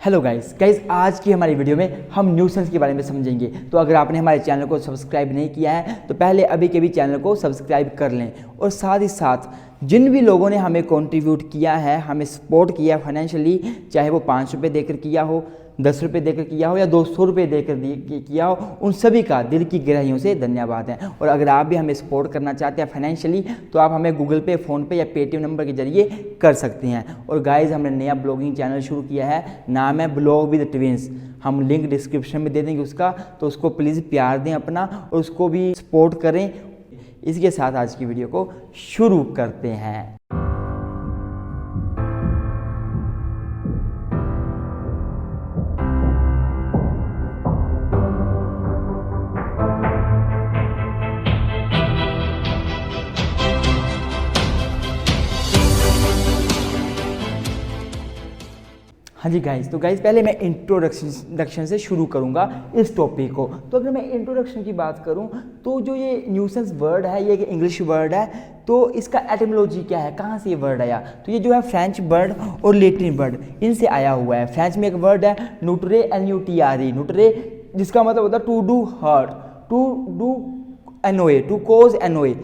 Hello guys आज की हमारी वीडियो में हम न्यूसेंस के बारे में समझेंगे। तो अगर आपने हमारे चैनल को सब्सक्राइब नहीं किया है तो पहले अभी के भी चैनल को सब्सक्राइब कर लें, और साथ ही साथ जिन भी लोगों ने हमें कंट्रीब्यूट किया है, हमें सपोर्ट किया फाइनेंशियली, चाहे वो 5 रुपये देकर किया हो, 10 रुपये देकर किया हो या 200 रुपये देकर किया हो, उन सभी का दिल की गहराइयों से धन्यवाद है। और अगर आप भी हमें सपोर्ट करना चाहते हैं फाइनेंशियली तो आप हमें गूगल पे, फ़ोनपे या पेटीएम नंबर के जरिए कर सकते हैं। और गाइज़ हमने नया ब्लॉगिंग चैनल शुरू किया है, नाम है ब्लॉग विद ट्विंस। हम लिंक डिस्क्रिप्शन में दे देंगे उसका, तो उसको प्लीज़ प्यार दें अपना और उसको भी सपोर्ट करें। इसके साथ आज की वीडियो को शुरू करते हैं। हाँ जी गाइज़, तो गाइज़ पहले मैं इंट्रोडक्शन से शुरू करूँगा इस टॉपिक को। तो अगर मैं इंट्रोडक्शन की बात करूँ तो जो ये न्यूसेंस वर्ड है, ये एक इंग्लिश वर्ड है। तो इसका एटिमोलॉजी क्या है, कहाँ से ये वर्ड आया? तो ये जो है फ्रेंच वर्ड और लैटिन वर्ड इनसे आया हुआ है। फ्रेंच में एक वर्ड है नुट्रे, NUTRE, नुट्रे, जिसका मतलब होता है to do hurt, to do annoy, to cause annoy,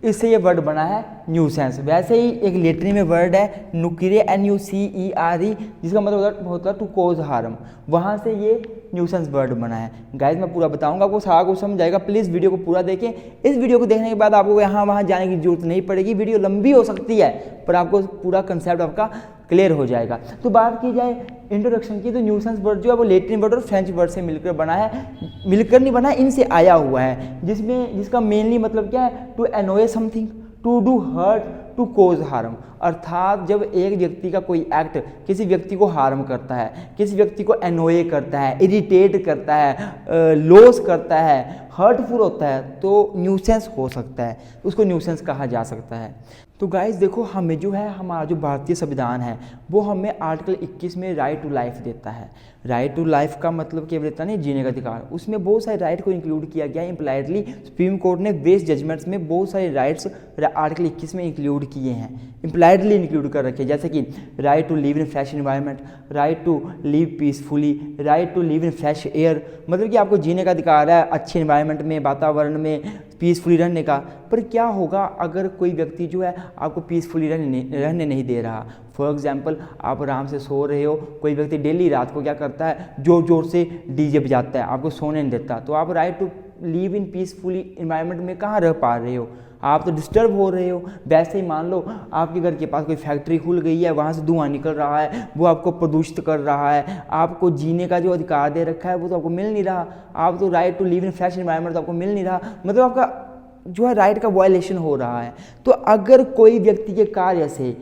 इससे ये वर्ड बना है न्यूसेंस। वैसे ही एक लैटिन में वर्ड है नुक्रे, NUCERE, जिसका मतलब होता है टू कोज हार्म, वहाँ से ये न्यूसेंस वर्ड बना है। गाइज मैं पूरा बताऊंगा, आपको सारा कुछ समझ जाएगा। प्लीज़ वीडियो को पूरा देखें। इस वीडियो को देखने के बाद आपको यहाँ वहाँ जाने की जरूरत नहीं पड़ेगी। वीडियो लंबी हो सकती है पर आपको पूरा कंसेप्ट आपका क्लियर हो जाएगा। तो बात की जाए इंट्रोडक्शन की, तो न्यूसेंस वर्ड जो है वो लैटिन वर्ड और फ्रेंच वर्ड से मिलकर बना है, मिलकर नहीं बना है, इनसे आया हुआ है। जिसका मेनली मतलब क्या है? To annoy something, to do hurt, to cause harm. अर्थात जब एक व्यक्ति का कोई एक्ट किसी व्यक्ति को हार्म करता है, किसी व्यक्ति को एनोए करता है, इरिटेट करता है, लॉस करता है, हर्टफुल होता है, तो न्यूसेंस हो सकता है, उसको न्यूसेंस कहा जा सकता है। तो गाइस देखो, हमें जो है हमारा जो भारतीय संविधान है वो हमें आर्टिकल 21 में राइट टू लाइफ देता है। राइट टू लाइफ का मतलब केवल देता नहीं, जीने का अधिकार। उसमें बहुत सारे राइट को इंक्लूड किया गया है इम्प्लाइडली। सुप्रीम कोर्ट ने बेस्ट जजमेंट्स में बहुत सारे राइट्स आर्टिकल 21 में इंक्लूड किए हैं, इम्प्लाइडली इंक्लूड कर रखे, जैसे कि right to live in fresh environment, right to live peacefully, right to live in fresh air, मतलब कि आपको जीने का अधिकार है अच्छे एनवायरनमेंट में, वातावरण में पीसफुली रहने का। पर क्या होगा अगर कोई व्यक्ति जो है आपको पीसफुली रहने नहीं दे रहा? फॉर एग्जाम्पल, आप आराम से सो रहे हो, कोई व्यक्ति डेली रात को क्या करता है, जोर जोर से डीजे बजाता है, आपको सोने नहीं देता। तो आप right to live in peacefully environment में कहाँ रह पा रहे हो? आप तो डिस्टर्ब हो रहे हो। वैसे ही मान लो आपके घर के पास कोई फैक्ट्री खुल गई है, वहाँ से धुआं निकल रहा है, वो आपको प्रदूषित कर रहा है, आपको जीने का जो अधिकार दे रखा है वो तो आपको मिल नहीं रहा। आप तो right to live in fresh environment तो आपको मिल नहीं रहा, मतलब आपका जो है राइट का वायलेशन हो रहा है। तो अगर कोई व्यक्ति के कार्य से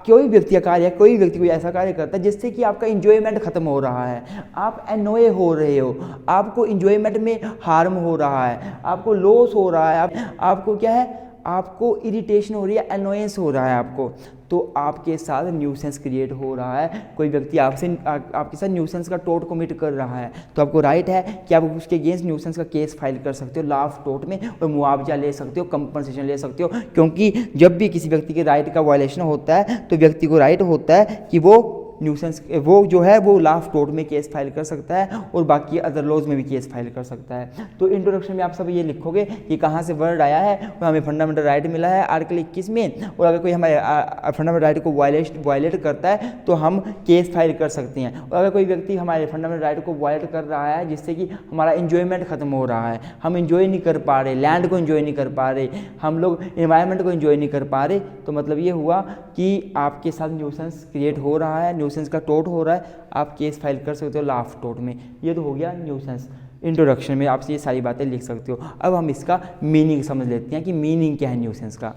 कोई व्यक्ति कोई ऐसा कार्य करता है जिससे कि आपका इंजॉयमेंट खत्म हो रहा है, आप एनोए हो रहे हो, आपको इंजॉयमेंट में हार्म हो रहा है, आपको लॉस हो रहा है, आपको क्या है, आपको इरिटेशन हो रही है, एनोयेंस हो रहा है आपको, तो आपके साथ न्यूसेंस क्रिएट हो रहा है। कोई व्यक्ति आपके साथ न्यूसेंस का टोर्ट कमिट कर रहा है, तो आपको राइट है कि आप उसके अगेंस्ट न्यूसेंस का केस फाइल कर सकते हो लॉ ऑफ टोर्ट में, और मुआवजा ले सकते हो, कंपनसेशन ले सकते हो। क्योंकि जब भी किसी व्यक्ति के राइट का वायलेशन होता है तो व्यक्ति को राइट होता है कि वो न्यूसेंस वो जो है वो लॉ ऑफ टोर्ट में केस फाइल कर सकता है और बाकी अदर लॉज में भी केस फाइल कर सकता है। तो इंट्रोडक्शन में आप सब ये लिखोगे कि कहाँ से वर्ड आया है, और हमें फंडामेंटल राइट मिला है आर्टिकल 21 में, और अगर कोई हमारे फंडामेंटल राइट को वायलेट करता है तो हम केस फाइल कर सकते हैं। और अगर कोई व्यक्ति हमारे फंडामेंटल राइट को वायलेट कर रहा है जिससे कि हमारा इंजॉयमेंट खत्म हो रहा है, हम इंजॉय नहीं कर पा रहे, लैंड को इंजॉय नहीं कर पा रहे, हम लोग एनवायरनमेंट को इंजॉय नहीं कर पा रहे, तो मतलब ये हुआ कि आपके साथ न्यूसेंस क्रिएट हो रहा है, न्यूसेंस का टोर्ट हो रहा है, आप केस फाइल कर सकते हो लॉ ऑफ टोर्ट में। ये तो हो गया न्यूसेंस। इंट्रोडक्शन में आपसे ये सारी बातें लिख सकते हो। अब हम इसका मीनिंग समझ लेते हैं कि मीनिंग क्या है न्यूसेंस का।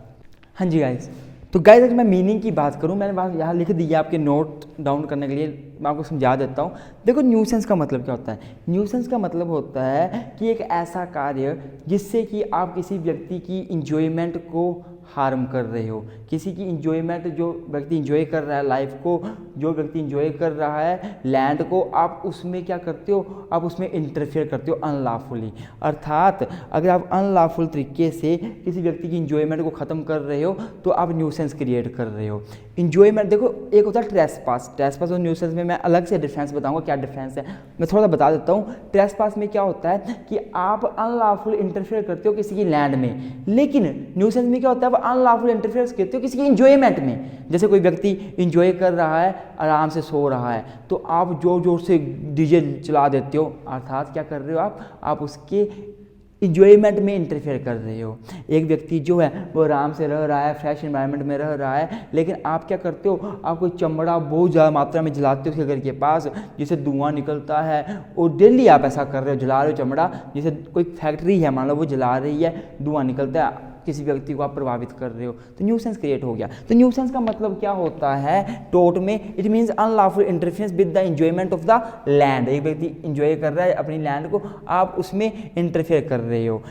हाँ जी गाइज, तो गाइज अगर मैं मीनिंग की बात करूँ, मैंने बात यहाँ लिख दी है आपके नोट डाउन करने के लिए, मैं आपको समझा देता हूँ। देखो न्यूसेंस का मतलब क्या होता है? न्यूसेंस का मतलब होता है कि एक ऐसा कार्य जिससे कि आप किसी व्यक्ति की इंजॉयमेंट को हार्म कर रहे हो। किसी की इंजॉयमेंट, जो व्यक्ति इंजॉय कर रहा है लाइफ को, जो व्यक्ति इंजॉय कर रहा है लैंड को, आप उसमें क्या करते हो, आप उसमें इंटरफेयर करते हो अनलॉफुली। अर्थात अगर आप अनलॉफुल तरीके से किसी व्यक्ति की इंजॉयमेंट को ख़त्म कर रहे हो तो आप न्यूसेंस क्रिएट कर रहे हो। इंजॉयमेंट देखो, एक होता है ट्रेसपास और न्यूसेंस में मैं अलग से डिफरेंस बताऊंगा क्या डिफरेंस है, मैं थोड़ा बता देता हूँ। ट्रेसपास में क्या होता है कि आप अनलॉफुल इंटरफेयर करते हो किसी की लैंड में, लेकिन न्यूसेंस में क्या होता है, आप अनलॉफुल इंटरफेयर करते हो किसी की इंजॉयमेंट में। जैसे कोई व्यक्ति इंजॉय कर रहा है, आराम से सो रहा है, तो आप जोर जोर से डीजे चला देते हो, अर्थात क्या कर रहे हो आप उसके इंजॉयमेंट में इंटरफेयर कर रहे हो। एक व्यक्ति जो है वो आराम से रह रहा है, फ्रेश एनवायरनमेंट में रह रहा है, लेकिन आप क्या करते हो, आप कोई चमड़ा बहुत ज़्यादा मात्रा में जलाते हो उसके घर के पास, जिससे धुआं निकलता है, और डेली आप ऐसा कर रहे हो, जला रहे हो चमड़ा। जैसे कोई फैक्ट्री है, मान लो वो जला रही है, धुआं निकलता है, किसी व्यक्ति को आप प्रभावित कर रहे हो, तो न्यूसेंस क्रिएट हो गया। तो न्यूसेंस का मतलब क्या होता है टोट में, it means unlawful interference with the enjoyment of the land. एक व्यक्ति इंजॉय कर रहा है अपनी लैंड को, आप उसमें इंटरफेयर कर रहे हो।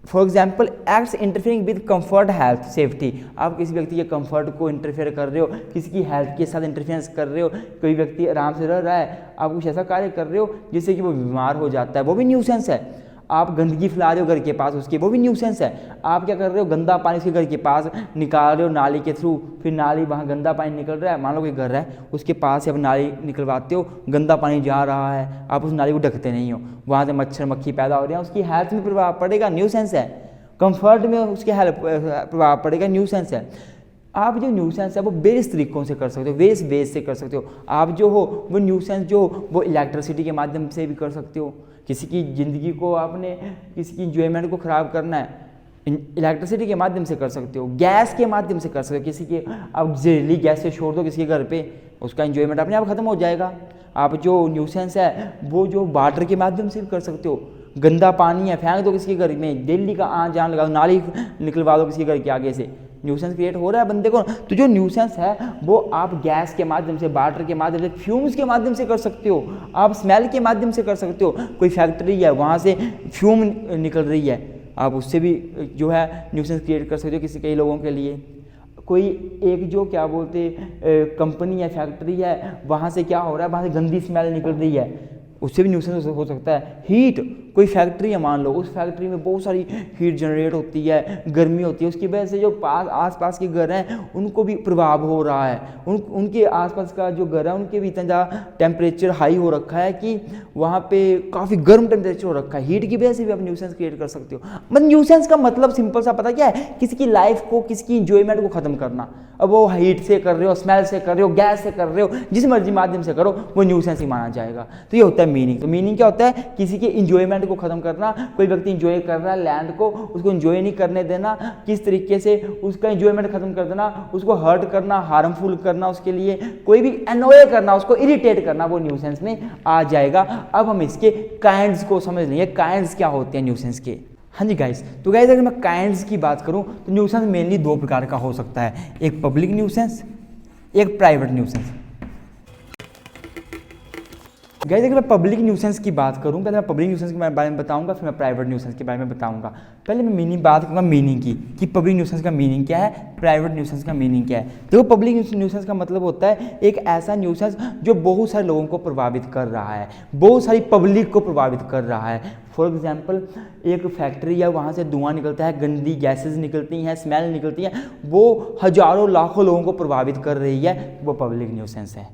For example acts interfering with comfort, health, safety. आप किसी व्यक्ति के कंफर्ट को इंटरफेयर कर रहे हो, किसी की हेल्थ के साथ इंटरफेरेंस कर रहे हो। कोई व्यक्ति आराम से रह रहा है, आप कुछ ऐसा कार्य कर रहे हो जिससे कि वो बीमार हो जाता है, वो भी न्यूसेंस है। आप गंदगी फैला रहे हो घर के पास उसकी, वो भी न्यूसेंस है। आप क्या कर रहे हो, गंदा पानी उसके घर के पास निकाल रहे हो नाली के थ्रू, फिर नाली वहाँ गंदा पानी निकल रहा है, मान लो कोई घर है उसके पास से आप नाली निकलवाते हो, गंदा पानी जा रहा है, आप उस नाली को ढकते नहीं हो, वहाँ से मच्छर मक्खी पैदा हो रहे हैं, उसकी हेल्थ में प्रभाव पड़ेगा, न्यूसेंस है। कंफर्ट में उसके हेल्थ प्रभाव पड़ेगा, न्यूसेंस है। आप जो न्यूसेंस है वो वेरियस तरीकों से कर सकते हो, वेरियस वेज से कर सकते हो। आप जो हो वो न्यूसेंस जो वो इलेक्ट्रिसिटी के माध्यम से भी कर सकते हो। किसी की ज़िंदगी को आपने, किसी की इंजॉयमेंट को ख़राब करना है, इलेक्ट्रिसिटी के माध्यम से कर सकते हो, गैस के माध्यम से कर सकते हो। किसी के आप जहरीली गैस से छोड़ दो किसी के घर पे, उसका इंजॉयमेंट अपने आप ख़त्म हो जाएगा। आप जो न्यूसेंस है वो जो वाटर के माध्यम से भी कर सकते हो। गंदा पानी है फेंक दो किसी के घर में, दिल्ली का आन जान लगा दो, नाली निकलवा दो किसी के घर के आगे से, न्यूसेंस क्रिएट हो रहा है बंदे को। तो जो न्यूसेंस है वो आप गैस के माध्यम से, वाटर के माध्यम से, फ्यूम्स के माध्यम से कर सकते हो, आप स्मेल के माध्यम से कर सकते हो। कोई फैक्ट्री है वहाँ से फ्यूम निकल रही है, आप उससे भी जो है न्यूसेंस क्रिएट कर सकते हो किसी कई लोगों के लिए। कोई एक जो क्या बोलते कंपनी है, फैक्ट्री है, वहाँ से क्या हो रहा है, वहाँ से गंदी स्मेल निकल रही है, उससे भी न्यूसेंस हो सकता है। हीट, कोई फैक्ट्री है मान लो, उस फैक्ट्री में बहुत सारी हीट जनरेट होती है, गर्मी होती है, उसकी वजह से जो आसपास के घर हैं उनको भी प्रभाव हो रहा है। उनके आसपास का जो घर है उनके भी इतना ज़्यादा टेम्परेचर हाई हो रखा है कि वहाँ पे काफ़ी गर्म टेम्परेचर हो रखा है। हीट की वजह से भी आप न्यूसेंस क्रिएट कर सकते हो। मतलब न्यूसेंस का मतलब सिंपल सा पता क्या है, किसी की लाइफ को, किसी की इंजॉयमेंट को ख़त्म करना। अब वो हीट से कर रहे हो, स्मेल से कर रहे हो, गैस से कर रहे हो, जिस मर्जी माध्यम से करो, वो न्यूसेंस ही माना जाएगा। तो ये होता है मीनिंग। तो मीनिंग क्या होता है, किसी के इंजॉयमेंट को खत्म करना। कोई व्यक्ति इंजॉय कर रहा है लैंड को, उसको इंजॉय नहीं करने देना, किस तरीके से उसका इंजॉयमेंट खत्म कर देना, उसको हर्ट करना, हार्मफुल करना, उसके लिए कोई भी एनोय करना, उसको इरिटेट करना, वो न्यूसेंस में आ जाएगा। अब हम इसके काइंड्स को समझ लेंगे, काइंड्स क्या होते हैं न्यूसेंस के। हाँ जी गाइस, तो गाइस अगर मैं काइंड्स की बात करूं तो न्यूसेंस मेनली दो प्रकार का हो सकता है, एक पब्लिक न्यूसेंस, एक प्राइवेट न्यूसेंस। गाइस अगर मैं पब्लिक न्यूसेंस की बात करूं, पहले मैं पब्लिक न्यूसेंस के बारे में बताऊंगा, फिर मैं प्राइवेट न्यूसेंस के बारे में बताऊंगा। पहले मैं बात करूंगा मीनिंग की कि पब्लिक न्यूसेंस का मीनिंग क्या है, प्राइवेट न्यूसेंस का मीनिंग क्या है। देखो पब्लिक न्यूसेंस का मतलब होता है एक ऐसा न्यूसेंस जो बहुत सारे लोगों को प्रभावित कर रहा है, बहुत सारी पब्लिक को प्रभावित कर रहा है। फॉर एग्जाम्पल एक फैक्ट्री है, वहाँ से धुआं निकलता है, गंदी गैसेज निकलती हैं, स्मेल निकलती हैं, वो हजारों लाखों लोगों को प्रभावित कर रही है, वो पब्लिक न्यूसेंस है।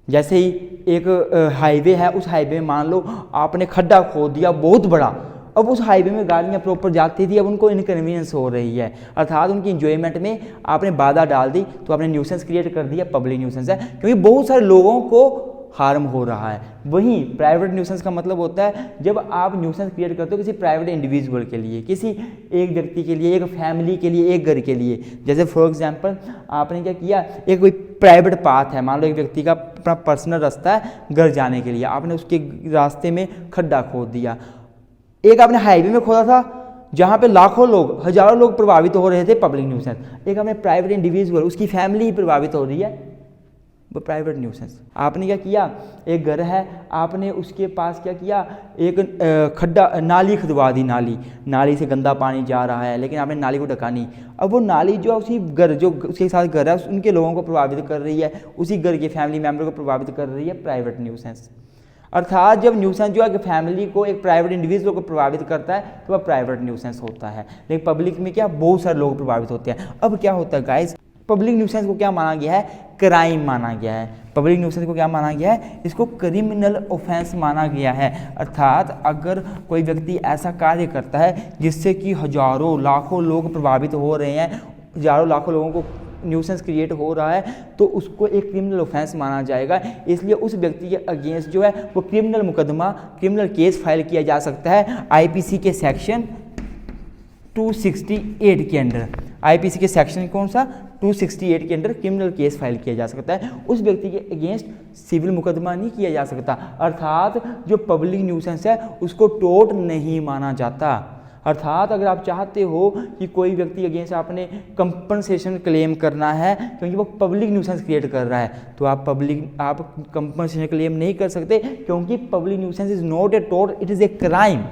जैसे ही एक हाईवे है, उस हाईवे में मान लो आपने खड्डा खोद दिया बहुत बड़ा, अब उस हाईवे में गाड़ियाँ प्रॉपर जाती थी, अब उनको इनकन्वीनियंस हो रही है, अर्थात उनकी इंजॉयमेंट में आपने बाधा डाल दी, तो आपने न्यूसेंस क्रिएट कर दिया, पब्लिक न्यूसेंस है, क्योंकि बहुत सारे लोगों को हार्म हो रहा है। वहीं प्राइवेट न्यूसेंस का मतलब होता है जब आप न्यूसेंस क्रिएट करते हो किसी प्राइवेट इंडिविजुअल के लिए, किसी एक व्यक्ति के लिए, एक फैमिली के लिए, एक घर के लिए। जैसे फॉर एग्जांपल आपने क्या किया, एक कोई प्राइवेट पाथ है, मान लो एक व्यक्ति का अपना पर्सनल रास्ता है घर जाने के लिए, आपने उसके रास्ते में खड्डा खोद दिया। एक आपने हाईवे में खोदा था जहाँ पे लाखों लोग, हजारों लोग प्रभावित हो रहे थे, पब्लिक न्यूसेंस। एक आपने प्राइवेट इंडिविजुअल, उसकी फैमिली प्रभावित हो रही है, वो प्राइवेट न्यूसेंस। आपने क्या किया, एक घर है, आपने उसके पास क्या किया, एक खड्डा नाली खुदवा दी, नाली से गंदा पानी जा रहा है, लेकिन आपने नाली को ढका नहीं। अब वो नाली जो उसी घर, जो उसके साथ घर है, उनके लोगों को प्रभावित कर रही है, उसी घर के फैमिली मेम्बर को प्रभावित कर रही है, प्राइवेट न्यूसेंस। अर्थात जब न्यूसेंस जो है फैमिली को, एक प्राइवेट इंडिविजुअल को प्रभावित करता है तो वह प्राइवेट न्यूसेंस होता है। लेकिन पब्लिक में क्या, बहुत सारे लोग प्रभावित होते हैं। अब क्या होता है गाइस, पब्लिक न्यूसेंस को क्या माना गया है, क्राइम माना गया है। पब्लिक न्यूसेंस को क्या माना गया है, इसको क्रिमिनल ऑफेंस माना गया है। अर्थात अगर कोई व्यक्ति ऐसा कार्य करता है जिससे कि हजारों लाखों लोग प्रभावित हो रहे हैं, हजारों लाखों लोगों को न्यूसेंस क्रिएट हो रहा है, तो उसको एक क्रिमिनल ऑफेंस माना जाएगा। इसलिए उस व्यक्ति के अगेंस्ट जो है वो क्रिमिनल मुकदमा, क्रिमिनल केस फाइल किया जा सकता है आईपीसी के सेक्शन 268 के अंडर। आईपीसी के सेक्शन कौन सा, 268 के अंडर क्रिमिनल केस फाइल किया जा सकता है। उस व्यक्ति के अगेंस्ट सिविल मुकदमा नहीं किया जा सकता। अर्थात जो पब्लिक न्यूसेंस है उसको टोर्ट नहीं माना जाता। अर्थात अगर आप चाहते हो कि कोई व्यक्ति अगेंस्ट आपने कंपनसेशन क्लेम करना है क्योंकि वो पब्लिक न्यूसेंस क्रिएट कर रहा है, तो आप कंपनसेशन क्लेम नहीं कर सकते, क्योंकि public nuisance is not a tort, it is a crime.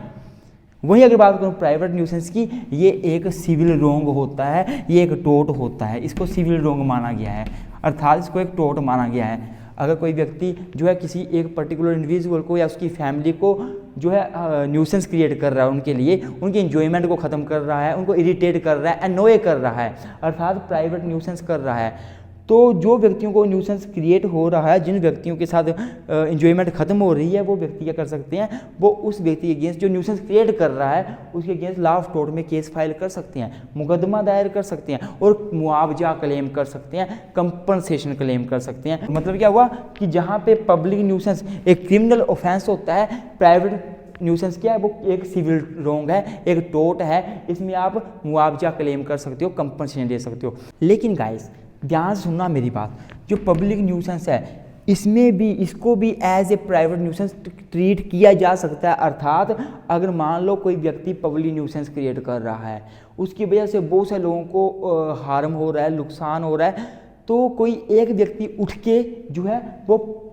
वहीं अगर बात करूँ प्राइवेट न्यूसेंस की, ये एक सिविल रोंग होता है, ये एक टोर्ट होता है, इसको सिविल रोंग माना गया है, अर्थात इसको एक टोर्ट माना गया है। अगर कोई व्यक्ति जो है किसी एक पर्टिकुलर इंडिविजुअल को या उसकी फैमिली को जो है न्यूसेंस क्रिएट कर रहा है, उनके लिए उनके एंजॉयमेंट को ख़त्म कर रहा है, उनको इरिटेट कर रहा है, अनोय कर रहा है, अर्थात प्राइवेट न्यूसेंस कर रहा है, तो जो व्यक्तियों को न्यूसेंस क्रिएट हो रहा है, जिन व्यक्तियों के साथ एंजॉयमेंट खत्म हो रही है, वो व्यक्ति क्या कर सकते हैं, वो उस व्यक्ति के अगेंस्ट जो न्यूसेंस क्रिएट कर रहा है उसके अगेंस्ट लॉ ऑफ टोर्ट में केस फाइल कर सकते हैं, मुकदमा दायर कर सकते हैं और मुआवजा क्लेम कर सकते हैं, कंपनसेशन क्लेम कर सकते हैं। मतलब क्या हुआ कि जहाँ पे पब्लिक न्यूसेंस एक क्रिमिनल ऑफेंस होता है, प्राइवेट न्यूसेंस क्या है, वो एक सिविल रोंग है, एक टोर्ट है, इसमें आप मुआवजा क्लेम कर सकते हो, कंपनसेशन दे सकते हो। लेकिन गाइस ध्यान से सुनना मेरी बात, जो पब्लिक न्यूसेंस है इसमें भी, इसको भी as a private nuisance treat किया जा सकता है। अर्थात अगर मान लो कोई व्यक्ति पब्लिक न्यूसेंस क्रिएट कर रहा है, उसकी वजह से बहुत सारे लोगों को हार्म हो रहा है, नुकसान हो रहा है, तो कोई एक व्यक्ति उठ के जो है वो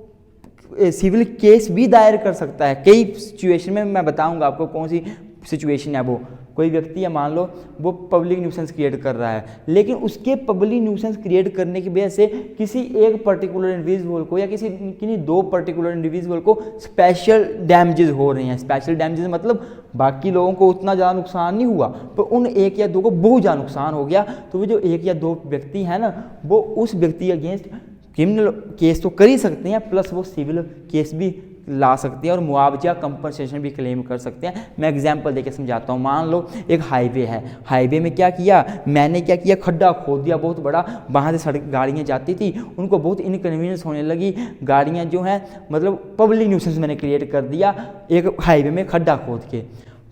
सिविल केस भी दायर कर सकता है। कई सिचुएशन में मैं बताऊंगा आपको कौन सी सिचुएशन है वो। कोई व्यक्ति है, मान लो वो पब्लिक न्यूसेंस क्रिएट कर रहा है, लेकिन उसके पब्लिक न्यूसेंस क्रिएट करने की वजह से किसी एक पर्टिकुलर इंडिविजुअल को या किसी दो पर्टिकुलर इंडिविजुअल को स्पेशल डैमेजेस हो रहे हैं। स्पेशल डैमेजेस मतलब बाकी लोगों को उतना ज़्यादा नुकसान नहीं हुआ, पर उन एक या दो को बहुत ज़्यादा नुकसान हो गया, तो वो जो एक या दो व्यक्ति हैं ना, वो उस व्यक्ति अगेंस्ट क्रिमिनल केस तो कर ही सकते हैं, प्लस वो सिविल केस भी ला सकते हैं और मुआवजा कंपनसेशन भी क्लेम कर सकते हैं। मैं एग्जांपल देके समझाता हूँ। मान लो एक हाईवे है, हाईवे में क्या किया मैंने, क्या किया, खड्डा खोद दिया बहुत बड़ा, वहाँ से सड़क गाड़ियाँ जाती थी, उनको बहुत इनकन्वीनियंस होने लगी, गाड़ियाँ जो हैं मतलब पब्लिक न्यूसेंस मैंने क्रिएट कर दिया एक हाईवे में खड्डा खोद के,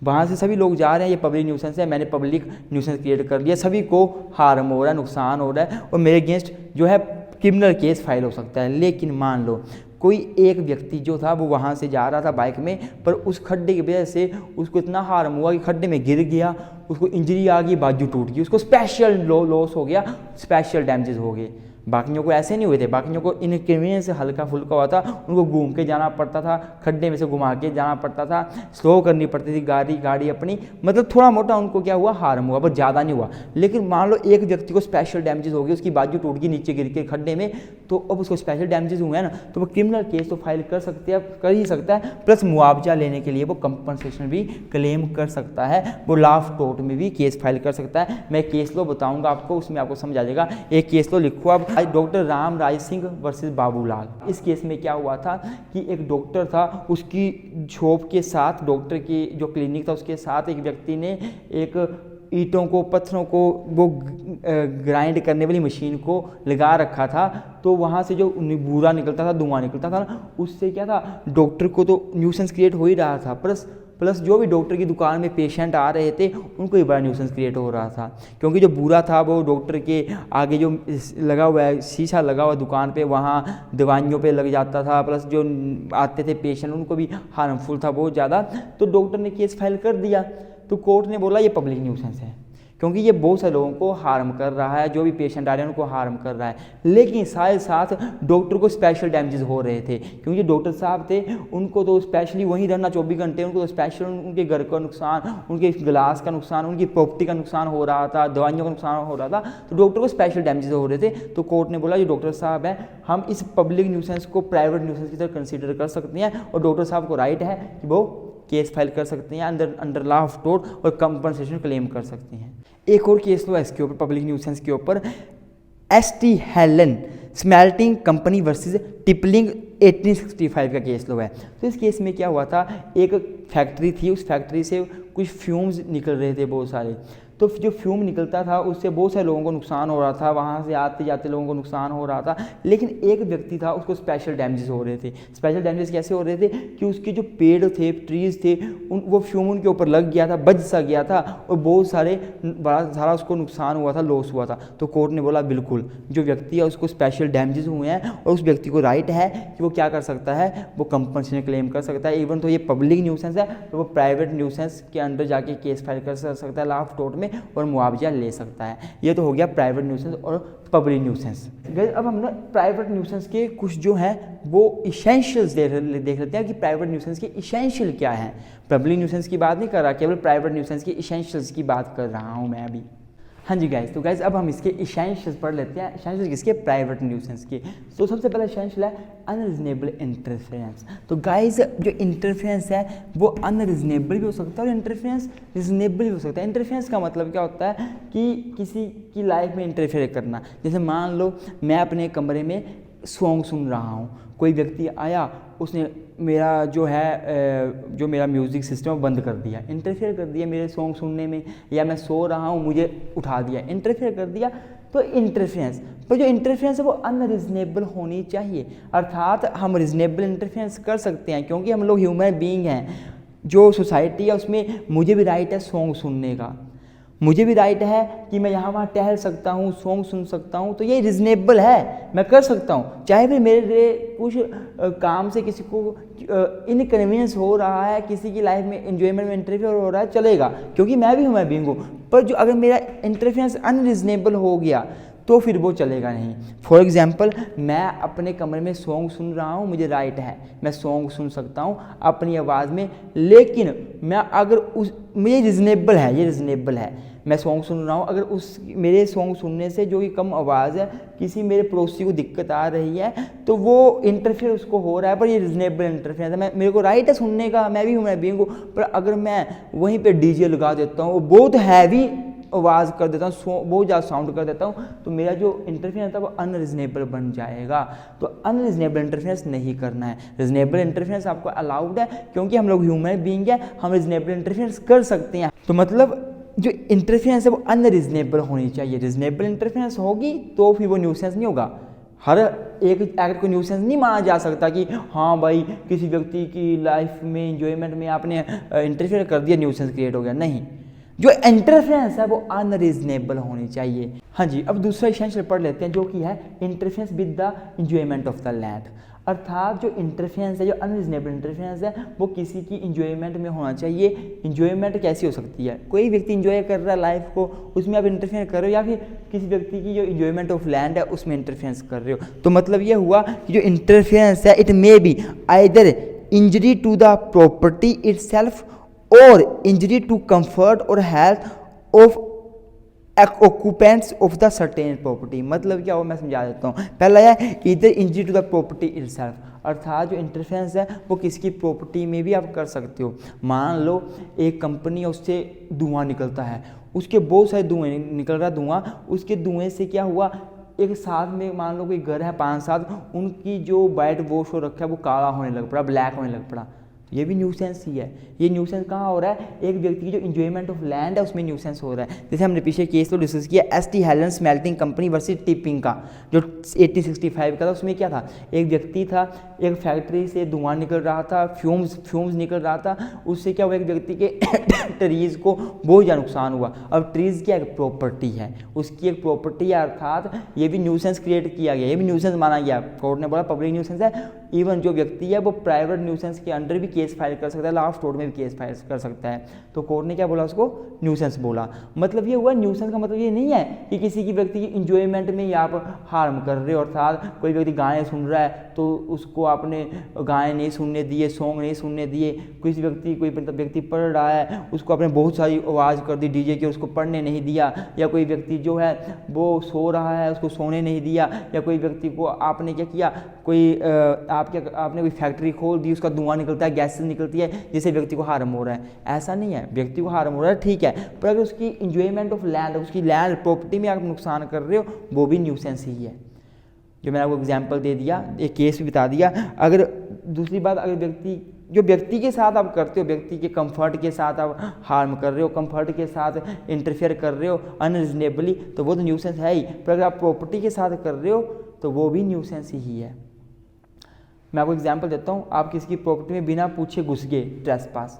वहाँ से सभी लोग जा रहे हैं, ये पब्लिक न्यूसेंस है, मैंने पब्लिक न्यूसेंस क्रिएट कर दिया, सभी को हार्म हो रहा है, नुकसान हो रहा है और मेरे अगेंस्ट जो है क्रिमिनल केस फाइल हो सकता है। लेकिन मान लो कोई एक व्यक्ति जो था वो वहाँ से जा रहा था बाइक में, पर उस खड्डे की वजह से उसको इतना हार्म हुआ कि खड्डे में गिर गया, उसको इंजरी आ गई, बाजू टूट गई, उसको स्पेशल लॉस हो गया, स्पेशल डैमेजेस हो गए। बाकियों को ऐसे नहीं हुए थे, बाकियों को इनकन्वीनियंस हल्का फुल्का हुआ था, उनको घूम के जाना पड़ता था, खड्डे में से घुमा के जाना पड़ता था, स्लो करनी पड़ती थी गाड़ी अपनी, मतलब थोड़ा मोटा उनको क्या हुआ, हार्म हुआ, पर ज़्यादा नहीं हुआ। लेकिन मान लो एक व्यक्ति को स्पेशल डैमेजेस हो गए, उसकी बाजू टूट गई नीचे गिर के खड्डे में, तो अब उसको स्पेशल डैमेजेस हुए हैं ना, तो वो क्रिमिनल केस तो फाइल कर ही सकता है, प्लस मुआवजा लेने के लिए वो कंपनसेशन भी क्लेम कर सकता है, वो लॉ ऑफ टोर्ट में भी केस फाइल कर सकता है। मैं केस लो बताऊँगा आपको, उसमें आपको समझ आ जाएगा। एक केस लो लिखो आप, डॉक्टर राम राज सिंह वर्सेस बाबूलाल। इस केस में क्या हुआ था कि एक डॉक्टर था, उसकी शॉप के साथ, डॉक्टर की जो क्लिनिक था उसके साथ एक व्यक्ति ने एक ईंटों को, पत्थरों को वो ग्राइंड करने वाली मशीन को लगा रखा था, तो वहाँ से जो बूरा निकलता था, धुआं निकलता था ना, उससे क्या था, डॉक्टर को तो न्यूसेंस क्रिएट हो ही रहा था, प्लस जो भी डॉक्टर की दुकान में पेशेंट आ रहे थे उनको ही बड़ा न्यूसेंस क्रिएट हो रहा था, क्योंकि जो बुरा था वो डॉक्टर के आगे जो लगा हुआ है, शीशा लगा हुआ दुकान पे, वहाँ दवाइयों पे लग जाता था, प्लस जो आते थे पेशेंट उनको भी हार्मफुल था बहुत ज़्यादा। तो डॉक्टर ने केस फाइल कर दिया, तो कोर्ट ने बोला ये पब्लिक न्यूसेंस है, क्योंकि ये बहुत सारे लोगों को हार्म कर रहा है, जो भी पेशेंट आ रहे हैं उनको हार्म कर रहा है। लेकिन साथ साथ डॉक्टर को स्पेशल डैमेजेस हो रहे थे, क्योंकि जो डॉक्टर साहब थे उनको तो स्पेशली वहीं रहना 24 घंटे, उनको तो स्पेशल उनके घर का नुकसान, उनके ग्लास का नुकसान, उनकी प्रॉपर्टी का नुकसान हो रहा था, दवाइयों का नुकसान हो रहा था, तो डॉक्टर को स्पेशल डैमेजेस हो रहे थे। तो कोर्ट ने बोला जो डॉक्टर साहब हैं हम इस पब्लिक न्यूसेंस को प्राइवेट न्यूसेंस की तरह कंसीडर कर सकते हैं, और डॉक्टर साहब को राइट है कि वो केस फाइल कर सकते हैं अंडर लॉ ऑफ टोर्ट और कंपनसेशन क्लेम कर सकते हैं। एक और केस लो इसके ऊपर, पब्लिक न्यूसेंस के ऊपर, St Helen smelting company versus Tipping 1865 का केस लो है। तो इस केस में क्या हुआ था, एक फैक्ट्री थी, उस फैक्ट्री से कुछ फ्यूम्स निकल रहे थे बहुत सारे, तो जो फ्यूम निकलता था उससे बहुत सारे लोगों को नुकसान हो रहा था, वहाँ से आते जाते लोगों को नुकसान हो रहा था। लेकिन एक व्यक्ति था उसको स्पेशल डैमेजेस हो रहे थे। स्पेशल डैमेजेस कैसे हो रहे थे कि उसके जो पेड़ थे, ट्रीज थे, वो फ्यूम उनके ऊपर लग गया था, बच सा गया था, और बहुत सारे बड़ा सारा उसको नुकसान हुआ था, लॉस हुआ था। तो कोर्ट ने बोला बिल्कुल जो व्यक्ति है उसको स्पेशल डैमेजेस हुए हैं और उस व्यक्ति को राइट है कि वो क्या कर सकता है, वो कंपनसेशन क्लेम कर सकता है। इवन तो ये पब्लिक न्यूसेंस है तो वो प्राइवेट न्यूसेंस के अंडर जाके केस फाइल कर सकता है लॉ ऑफ टोर्ट में और मुआवजा ले सकता है। ये तो हो गया प्राइवेट न्यूसेंस और पब्लिक न्यूसेंस। अब हम ना प्राइवेट न्यूसेंस के कुछ जो हैं वो इसेंशियल्स देख लेते हैं कि प्राइवेट न्यूसेंस के इसेंशियल क्या है। पब्लिक न्यूसेंस की बात नहीं कर रहा, केवल प्राइवेट न्यूसेंस के इसेंशियल्स की बात कर रहा हूँ मैं अभी। हाँ जी गाइस, तो गाइस अब हम इसके इसेंशियल्स पढ़ लेते हैं। इसेंशियल्स किसके, प्राइवेट न्यूसेंस के। तो सबसे पहला इसेंशियल है अनरीजनेबल इंटरफेरेंस। तो गाइस जो इंटरफेरेंस है वो अनरीजनेबल भी हो सकता है और इंटरफेरेंस रीजनेबल भी हो सकता है। इंटरफेरेंस का मतलब क्या होता है कि किसी की लाइफ में इंटरफेयर करना। जैसे मान लो मैं अपने कमरे में सॉन्ग सुन रहा हूँ, कोई व्यक्ति आया उसने मेरा जो मेरा म्यूज़िक सिस्टम है बंद कर दिया, इंटरफेयर कर दिया मेरे सॉन्ग सुनने में, या मैं सो रहा हूँ मुझे उठा दिया, इंटरफेयर कर दिया, तो इंटरफेरेंस। पर जो इंटरफेरेंस है वो अनरीजनेबल होनी चाहिए, अर्थात हम रीजनेबल इंटरफेरेंस कर सकते हैं क्योंकि हम लोग ह्यूमन बीइंग हैं। जो सोसाइटी है उसमें मुझे भी राइट है सॉन्ग सुनने का, मुझे भी राइट है कि मैं यहाँ वहाँ टहल सकता हूँ, सॉन्ग सुन सकता हूँ, तो ये रिजनेबल है, मैं कर सकता हूँ। चाहे फिर मेरे कुछ काम से किसी को इनकन्वीनियंस हो रहा है, किसी की लाइफ में एंजॉयमेंट में इंटरफेयर हो रहा है, चलेगा क्योंकि मैं भी ह्यूमन बीइंग हूँ। पर जो अगर मेरा इंटरफेरेंस अनरीजनेबल हो गया तो फिर वो चलेगा नहीं। फॉर एग्जाम्पल मैं अपने कमरे में सॉन्ग सुन रहा हूँ, मुझे राइट है मैं सॉन्ग सुन सकता हूँ अपनी आवाज़ में, लेकिन मैं अगर ये रिजनेबल है, ये रिजनेबल है, मैं सॉन्ग सुन रहा हूँ, अगर उस मेरे सॉन्ग सुनने से जो कि कम आवाज़ है किसी मेरे पड़ोसी को दिक्कत आ रही है तो वो इंटरफेयर उसको हो रहा है, पर ये रिजनेबल इंटरफेयर है। मेरे को राइट है सुनने का, मैं भी ह्यूमन बीइंग हूँ, पर अगर मैं वहीं पे डीजे लगा देता हूँ, बहुत हैवी आवाज़ कर देता हूँ, बहुत ज़्यादा साउंड कर देता हूँ, तो मेरा जो इंटरफेरेंस था वो अनरीजनेबल बन जाएगा। तो अनरीजनेबल इंटरफेरेंस नहीं करना है। रीजनेबल इंटरफेरेंस आपको अलाउड है क्योंकि हम लोग ह्यूमन बीइंग है, हम रीजनेबल इंटरफेरेंस कर सकते हैं। तो मतलब जो इंटरफेरेंस है वो अनरीजनेबल होनी चाहिए। रीजनेबल इंटरफेरेंस होगी तो फिर वो न्यूसेंस नहीं होगा। हर एक एक्ट को न्यूसेंस नहीं माना जा सकता कि हाँ भाई किसी व्यक्ति की लाइफ में इंजॉयमेंट में आपने इंटरफेयर कर दिया, न्यूसेंस क्रिएट हो गया, नहीं। जो इंटरफेरेंस है वो अनरीजनेबल होनी चाहिए। हाँ जी, अब दूसरा इसेंशियल पढ़ लेते हैं जो कि है interference with the enjoyment of the land. अर्थात जो इंटरफेरेंस है, जो अनरीजनेबल इंटरफेरेंस है, वो किसी की इंजॉयमेंट में होना चाहिए। इंजॉयमेंट कैसी हो सकती है, कोई व्यक्ति इंजॉय कर रहा है लाइफ को, उसमें आप इंटरफेयर कर रहे हो, या फिर किसी व्यक्ति की जो इंजॉयमेंट ऑफ लैंड है उसमें इंटरफेरेंस कर रहे हो। तो मतलब ये हुआ कि जो इंटरफेरेंस है it may be either injury to the property itself और इंजरी टू कंफर्ट और health of occupants of the certain property. मतलब क्या हो, मैं समझा देता हूँ। पहला है either injury to the property itself, अर्थात जो इंटरफेरेंस है वो किसकी प्रॉपर्टी में भी आप कर सकते हो। मान लो एक कंपनी है, उससे धुआं निकलता है, उसके बहुत सारे धुएँ निकल रहा धुआं, उसके धुएँ से क्या हुआ, एक साथ में मान लो कोई घर है 5-7, उनकी जो वाइट वॉश हो रखा है वो काला होने लग पड़ा, ब्लैक होने लग पड़ा, ये भी न्यूसेंस ही है। ये न्यूसेंस कहाँ हो रहा है, एक व्यक्ति की जो इंजॉयमेंट ऑफ लैंड है उसमें न्यूसेंस हो रहा है। जैसे हमने पीछे केस तो डिस्कस किया ST Helen smelting company versus tipping का, जो 1865 का था। उसमें क्या था, एक व्यक्ति था, एक फैक्ट्री से धुआं निकल रहा था, फ्यूम्स निकल रहा था, उससे क्या हुआ, एक व्यक्ति के ट्रीज़ को बहुत ज़्यादा नुकसान हुआ। अब ट्रीज़ क्या एक प्रॉपर्टी है, उसकी एक प्रॉपर्टी है, अर्थात ये भी न्यूसेंस क्रिएट किया गया, ये भी न्यूसेंस माना गया। कोर्ट ने बोला पब्लिक न्यूसेंस है, इवन जो व्यक्ति है वो प्राइवेट न्यूसेंस के अंडर भी केस फाइल कर सकता है, लास्ट कोर्ट में भी केस फाइल कर सकता है। तो कोर्ट ने क्या बोला, उसको न्यूसेंस बोला। मतलब ये हुआ, न्यूसेंस का मतलब ये नहीं है कि किसी की व्यक्ति की इंजॉयमेंट में ही आप हार्म कर रहे हो, अर्थात कोई व्यक्ति गाने सुन रहा है तो उसको आपने गाने नहीं सुनने दिए, सॉन्ग नहीं सुनने दिए। किसी व्यक्ति, कोई मतलब व्यक्ति पढ़ रहा है उसको आपने बहुत सारी आवाज़ कर दी डीजे की, उसको पढ़ने नहीं दिया। या कोई व्यक्ति जो है वो सो रहा है उसको सोने नहीं दिया। या कोई व्यक्ति को आपने क्या किया, आपने कोई फैक्ट्री खोल दी, उसका धुआं निकलता है, गैसेस निकलती है, जिससे व्यक्ति को हार्म हो रहा है। ऐसा नहीं है, व्यक्ति को हार्म हो रहा है ठीक है, पर अगर उसकी इंजॉयमेंट ऑफ लैंड, उसकी लैंड प्रॉपर्टी में आप नुकसान कर रहे हो, वो भी न्यूसेंस ही है। जो मैंने आपको एग्जांपल दे दिया, एक केस भी बता दिया। अगर दूसरी बात, अगर व्यक्ति के साथ आप करते हो, व्यक्ति के कंफर्ट के साथ आप हार्म कर रहे हो, कंफर्ट के साथ इंटरफेयर कर रहे हो अनरीजनेबली, तो वो तो न्यूसेंस है ही। पर अगर आप प्रॉपर्टी के साथ कर रहे हो तो वो भी न्यूसेंस ही है। मैं आपको एग्जांपल देता हूँ, आप किसी की प्रॉपर्टी में बिना पूछे घुस गए, ट्रेसपास।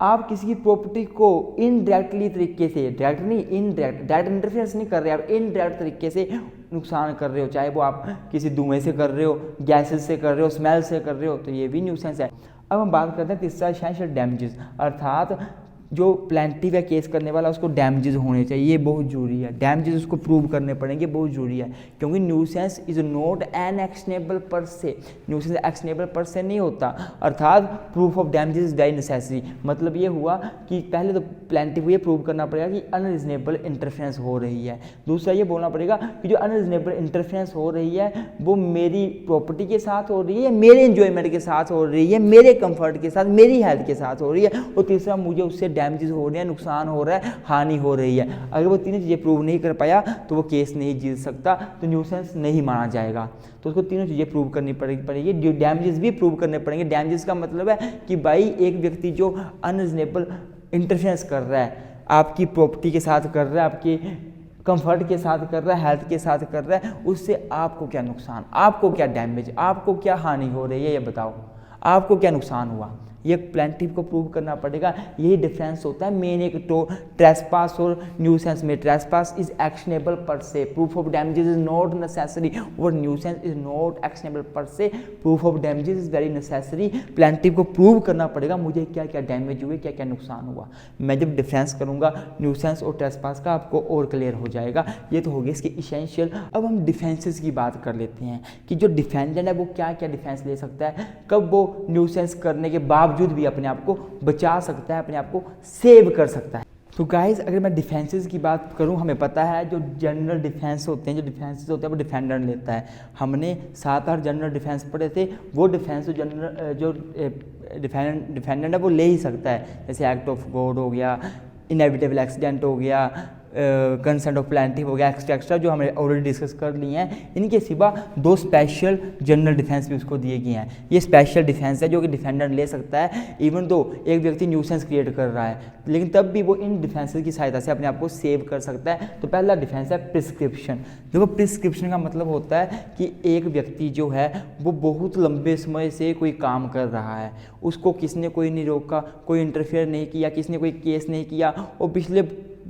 आप किसी की प्रॉपर्टी को इनडायरेक्टली तरीके से, डायरेक्ट नहीं, डायरेक्ट इंटरफेरेंस नहीं कर रहे, आप इनडायरेक्ट तरीके से नुकसान कर रहे हो, चाहे वो आप किसी धुएं से कर रहे हो, गैसेस से कर रहे हो, स्मेल से कर रहे हो, तो ये भी न्यूसेंस है। अब हम बात करते हैं तीसरा एसेंशियल डैमेजेस, अर्थात जो प्लेंटिफ या केस करने वाला उसको डैमेजेस होने चाहिए, ये बहुत जरूरी है। डैमेजेस उसको प्रूव करने पड़ेंगे, बहुत जरूरी है, क्योंकि nuisance is not an actionable पर से, न्यूसेंस एक्शनेबल पर से नहीं होता, अर्थात proof of damages is very necessary. मतलब ये हुआ कि पहले तो प्लेंटिफ को ये प्रूव करना पड़ेगा कि अनरीजनेबल इंटरफेरेंस हो रही है। दूसरा ये बोलना पड़ेगा कि जो अनरीजनेबल इंटरफेरेंस हो रही है वो मेरी प्रॉपर्टी के साथ हो रही है, मेरे इंजॉयमेंट के साथ हो रही है, मेरे कंफर्ट के साथ, मेरी हेल्थ के साथ हो रही है। और तीसरा, मुझे उससे डैमेजेस हो रहे हैं, नुकसान हो रहा है, हानि हो रही है। अगर वो तीनों चीज़ें प्रूव नहीं कर पाया तो वो केस नहीं जीत सकता, तो न्यूसेंस नहीं माना जाएगा। तो उसको तीनों चीज़ें प्रूव करनी पड़ेगी, डैमेजेस भी प्रूव करने पड़ेंगे। डैमेजेस का मतलब है कि भाई एक व्यक्ति जो अनरीजनेबल इंटरफेरेंस कर रहा है, आपकी प्रॉपर्टी के साथ कर रहा है, आपके कंफर्ट के साथ कर रहा है, हेल्थ के साथ कर रहा है, उससे आपको क्या नुकसान, आपको क्या डैमेज, आपको क्या हानि हो रही है, ये बताओ, आपको क्या नुकसान हुआ, ये प्लेंटिफ को प्रूव करना पड़ेगा। यही डिफरेंस होता है मेन एक तो ट्रेसपास और न्यूसेंस में। ट्रेसपास इज एक्शनेबल पर से, proof of damages is not necessary, और न्यूसेंस इज नॉट एक्शनेबल पर से, proof of damages is very necessary. Plaintiff को प्रूव करना पड़ेगा मुझे क्या क्या डैमेज हुए, क्या क्या नुकसान हुआ। मैं जब डिफरेंस करूंगा न्यूसेंस और ट्रेसपास का, आपको और क्लियर हो जाएगा। ये तो हो गया इसके इसेंशियल। अब हम डिफेंसेस की बात कर लेते हैं कि जो डिफेंडेंट है वो क्या क्या डिफेंस ले सकता है, कब वो न्यूसेंस करने के बावजूद भी अपने आप को बचा सकता है, अपने आप को सेव कर सकता है। तो गाइज अगर मैं डिफेंसेस की बात करूं, हमें पता है जो जनरल डिफेंस होते हैं, जो डिफेंसेस होते हैं वो डिफेंडेंट लेता है। हमने 7-8 जनरल डिफेंस पढ़े थे, वो डिफेंस जो डिफेंडेंट है वो ले ही सकता है। जैसे एक्ट ऑफ गॉड हो गया, इनएविटेबल एक्सीडेंट हो गया, कंसेंट ऑफ प्लेंटिफ हो गया, एक्स्ट्रा जो हमने ऑलरेडी डिस्कस कर लिए हैं। इनके सिवा 2 स्पेशल जनरल डिफेंस भी उसको दिए गए हैं। ये स्पेशल डिफेंस है जो कि डिफेंडेंट ले सकता है, इवन दो एक व्यक्ति न्यूसेंस क्रिएट कर रहा है, लेकिन तब भी वो इन डिफेंसेस की सहायता से अपने आप को सेव कर सकता है। तो पहला डिफेंस है प्रिस्क्रिप्शन। देखो प्रिस्क्रिप्शन का मतलब होता है कि एक व्यक्ति जो है वो बहुत लंबे समय से कोई काम कर रहा है, उसको किसने कोई नहीं रोका, कोई इंटरफेयर नहीं किया, किसने कोई केस नहीं किया, और पिछले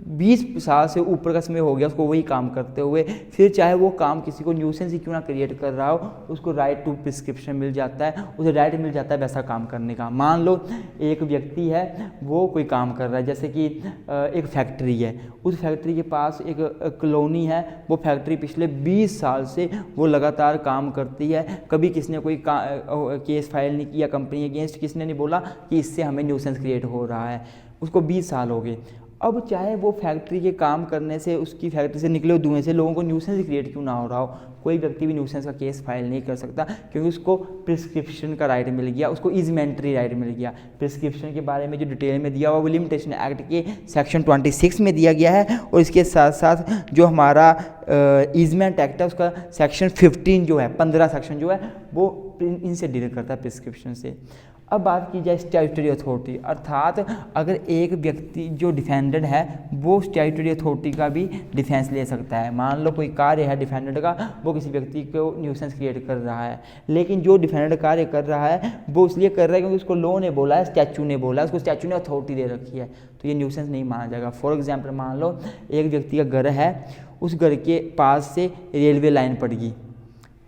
20 साल से ऊपर का समय हो गया उसको वही काम करते हुए, फिर चाहे वो काम किसी को न्यूसेंस ही क्यों ना क्रिएट कर रहा हो, उसको राइट टू प्रिस्क्रिप्शन मिल जाता है, उसे राइट मिल जाता है वैसा काम करने का। मान लो एक व्यक्ति है वो कोई काम कर रहा है, जैसे कि एक फैक्ट्री है, उस फैक्ट्री के पास एक कॉलोनी है, वो फैक्ट्री पिछले 20 साल से वो लगातार काम करती है, कभी किसने कोई केस फाइल नहीं किया कंपनी अगेंस्ट, किसने नहीं बोला कि इससे हमें न्यूसेंस क्रिएट हो रहा है, उसको 20 साल हो गए। अब चाहे वो फैक्ट्री के काम करने से, उसकी फैक्ट्री से निकले धुएं से लोगों को न्यूसेंस क्रिएट क्यों ना हो रहा हो, कोई व्यक्ति भी न्यूसेंस का केस फाइल नहीं कर सकता, क्योंकि उसको प्रिस्क्रिप्शन का राइट मिल गया, उसको इजमेंट्री राइट मिल गया। प्रिस्क्रिप्शन के बारे में जो डिटेल में दिया हुआ वो लिमिटेशन एक्ट के सेक्शन 26 में दिया गया है, और इसके साथ साथ जो हमारा ईजमेंट एक्ट है उसका सेक्शन 15 जो है, 15 सेक्शन जो है वो इनसे डील करता है प्रिस्क्रिप्शन से। अब बात की जाए स्टैट्यूटरी अथॉरिटी, अर्थात अगर एक व्यक्ति जो डिफेंडेंट है वो स्टैट्यूटरी अथॉरिटी का भी डिफेंस ले सकता है। मान लो कोई कार्य है डिफेंडेंट का, वो किसी व्यक्ति को न्यूसेंस क्रिएट कर रहा है, लेकिन जो डिफेंडेंट कार्य कर रहा है वो इसलिए कर रहा है क्योंकि उसको लॉ ने बोला है, स्टैच्यू ने बोला है, उसको स्टैच्यू ने अथॉरिटी दे रखी है, तो ये न्यूसेंस नहीं माना जाएगा। फॉर एग्जाम्पल मान लो एक व्यक्ति का घर है, उस घर के पास से रेलवे लाइन पड़ गई,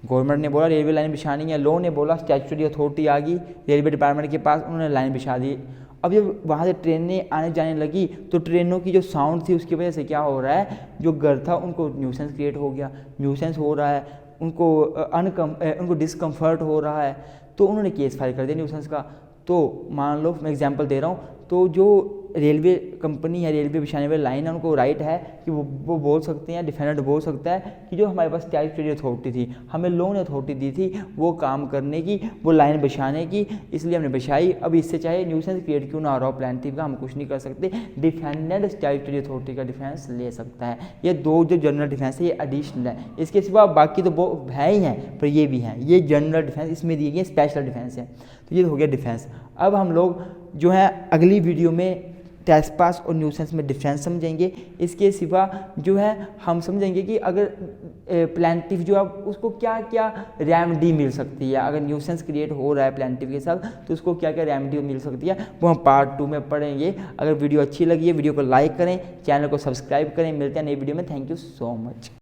गवर्नमेंट ने बोला रेलवे लाइन बिछानी है, लॉ ने बोला स्टैट्यूटरी अथॉरिटी आ गई रेलवे डिपार्टमेंट के पास, उन्होंने लाइन बिछा दी। अब जब वहाँ से ट्रेनें आने जाने लगी तो ट्रेनों की जो साउंड थी उसकी वजह से क्या हो रहा है, जो घर था उनको न्यूसेंस क्रिएट हो गया, न्यूसेंस हो रहा है, उनको डिस्कम्फर्ट हो रहा है, तो उन्होंने केस फाइल कर दिया न्यूसेंस का। तो मान लो मैं एग्जांपल दे रहा हूँ, तो जो रेलवे कंपनी है, रेलवे बिछाने वाली लाइन है, उनको राइट है कि वो बोल सकते हैं, डिफेंडेंट बोल सकता है कि जो हमारे पास स्टैट्यूटरी अथॉरिटी थी, हमें लॉ ने अथॉरिटी दी थी वो काम करने की, वो लाइन बिछाने की, इसलिए हमने बिछाई। अब इससे चाहे न्यूसेंस क्रिएट क्यों ना हो रहा हो प्लेंटिफ का, हम कुछ नहीं कर सकते, डिफेंडेंट स्टैट्यूटरी अथॉरिटी का डिफेंस ले सकता है। ये दो जो जनरल डिफेंस है ये एडिशनल है, इसके सिवा बाकी तो वो है ही हैं, पर ये भी हैं, ये जनरल डिफेंस इसमें दिए गए स्पेशल डिफेंस है। तो ये हो गया डिफेंस। अब हम लोग जो है अगली वीडियो में ट्रेसपास और न्यूसेंस में डिफरेंस समझेंगे। इसके सिवा जो है हम समझेंगे कि अगर प्लेंटिफ जो है उसको क्या क्या रेमेडी मिल सकती है, अगर न्यूसेंस क्रिएट हो रहा है प्लेंटिफ के साथ तो उसको क्या क्या रेमेडी मिल सकती है, वो हम पार्ट 2 में पढ़ेंगे। अगर वीडियो अच्छी लगी है वीडियो को लाइक करें, चैनल को सब्सक्राइब करें। मिलते हैं नई वीडियो में। Thank you so much.